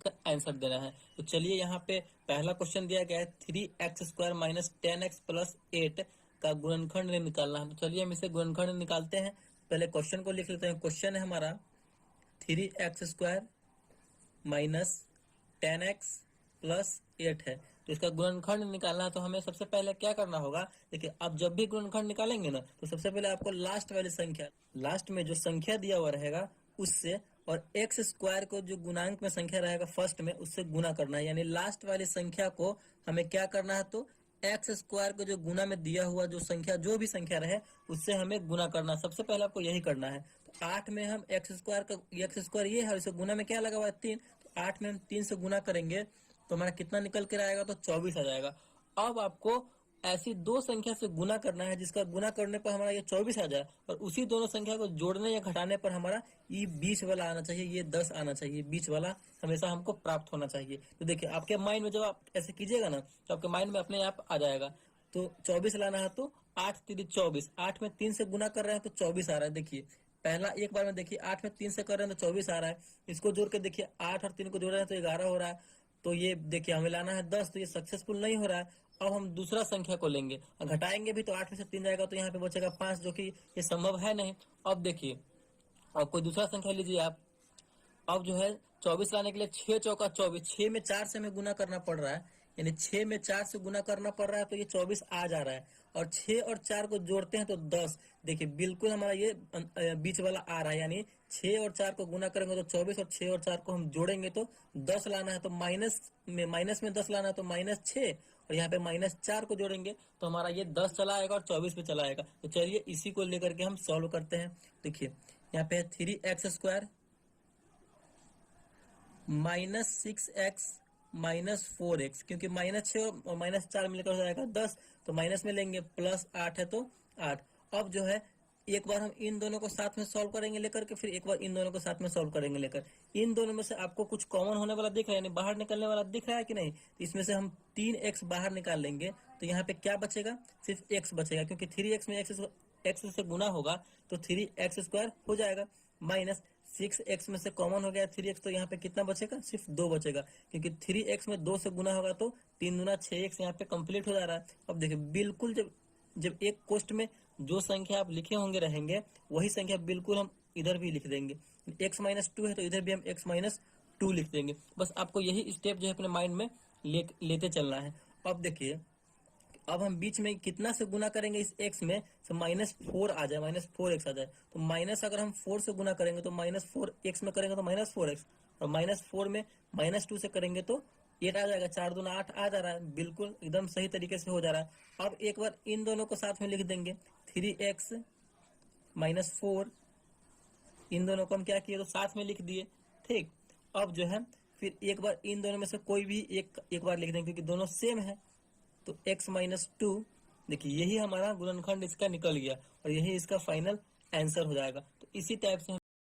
इसका आंसर देना है। तो चलिए यहाँ पे पहला क्वेश्चन दिया गया है 3x² माइनस 10x प्लस 8 का गुणनखंड निकालना है। तो चलिए हम इसे गुणनखंड निकालते हैं। पहले क्वेश्चन को लिख लेते हैं। क्वेश्चन है हमारा 3x² माइनस 10x प्लस 8 है। तो इसका गुणनखंड निकालना है। तो हमें सबसे पहले क्या करना होगा, देखिए अब जब भी गुणनखंड निकालेंगे ना, तो सबसे पहले आपको लास्ट वाली संख्या, लास्ट में जो संख्या दिया हुआ रहेगा उससे, और एक्स स्क्वायर को जो गुणांक में संख्या रहेगा फर्स्ट में, उससे गुना करना है। यानी लास्ट वाली संख्या को हमें क्या करना है, तो एक्स स्क्वायर को जो गुना में दिया हुआ जो संख्या, जो भी संख्या रहे, उससे हमें गुना करना है। सबसे पहले आपको यही करना है। तो 8 में हम एक्स स्क्वायर ये है, इसे गुना में क्या लगा हुआ है 3, तो 8 में हम 3 से गुना करेंगे तो हमारा कितना निकल कर आएगा, तो 24 आ जाएगा। अब आपको ऐसी दो संख्या से गुना करना है जिसका गुना करने पर हमारा ये 24 आ जाए, और उसी दोनों संख्या को जोड़ने या घटाने पर हमारा ये बीच वाला आना चाहिए, ये 10 आना चाहिए। बीच वाला हमेशा हमको प्राप्त होना चाहिए। तो देखिए आपके माइंड में जब आप ऐसे कीजिएगा ना, तो आपके माइंड में अपने आप आ जाएगा। तो 24 लाना है, तो 8 3 24, 8 में 3 से गुना कर रहे हैं तो 24 आ रहा है। देखिए पहला एक बार में देखिए 8 में 3 से कर रहे हैं तो 24 आ रहा है। इसको जोड़ के देखिए 8 और 3 को जोड़ रहे हैं तो 11 हो रहा है। तो ये देखिए हमें लाना है 10, तो ये सक्सेसफुल नहीं हो रहा है। अब हम दूसरा संख्या को लेंगे और घटाएंगे भी, तो 8 में से 3 जाएगा तो यहाँ पे बचेगा 5, जो कि ये संभव है नहीं। अब देखिए अब कोई दूसरा संख्या लीजिए आप। अब जो है 24 लाने के लिए 6 चौका 24, 6 में 4 से हमें गुना करना पड़ रहा है, यानी 6 में 4 से गुना करना पड़ रहा है, तो ये 24 आ जा रहा है। और 6 और 4 को जोड़ते हैं तो 10। देखिए बिल्कुल हमारा ये बीच वाला आ रहा है, यानी 6 और 4 को गुना करेंगे तो 24, और 6 और 4 को हम जोड़ेंगे तो 10 लाना है। तो माइनस में 10 लाना है, तो -6, और यहाँ पे -4 को जोड़ेंगे तो हमारा ये 10 चला आएगा और 24 पे चला आएगा। तो चलिए इसी को लेकर के हम सॉल्व करते हैं। देखिए यहाँ पे 3x² -6x -4x, क्योंकि -6 और -4 मिलकर हो जाएगा 10, तो माइनस में लेंगे, +8 है तो 8। अब जो है एक बार हम इन दोनों को साथ में सॉल्व करेंगे लेकर के, फिर एक बार इन दोनों को साथ में सॉल्व करेंगे लेकर। इन दोनों में से आपको कुछ कॉमन होने वाला दिख रहा है, यानी बाहर निकलने वाला दिख रहा है कि नहीं, तो इसमें से हम 3x बाहर निकाल लेंगे तो यहाँ पे क्या बचेगा, सिर्फ x बचेगा, क्योंकि 3x में x से गुना होगा तो 3x² हो जाएगा। -6x में से कॉमन हो गया 3x, तो यहाँ पे कितना बचेगा, सिर्फ 2 बचेगा, क्योंकि 3x में 2 से गुना होगा तो 3 दूना 6x यहाँ पे कंप्लीट हो जा रहा है। अब देखिए बिल्कुल जब एक कोष्ट में जो संख्या आप लिखे होंगे रहेंगे, वही संख्या बिल्कुल हम इधर भी लिख देंगे। x-2 है तो इधर भी हम x-2 लिख देंगे। बस आपको यही स्टेप जो है अपने माइंड में लेते चलना है। अब देखिए अब हम बीच में कितना से गुना करेंगे इस x में, तो -4 आ जाए, -4x आ जाए। तो माइनस अगर हम 4 से गुना करेंगे तो -4x में करेंगे तो -4x, और -4 में -2 से करेंगे तो 8 आ जाएगा। 4 दूना 8 आ जा रहा है, बिल्कुल एकदम सही तरीके से हो जा रहा है। अब एक बार इन दोनों को साथ में लिख देंगे, 3x -4, इन दोनों को हम क्या किए, तो साथ में लिख दिए। ठीक, अब जो है फिर एक बार इन दोनों में से कोई भी एक बार लिख देंगे, क्योंकि दोनों सेम है। तो x-2, देखिए यही हमारा गुणनखंड इसका निकल गया, और यही इसका फाइनल आंसर हो जाएगा। तो इसी टाइप से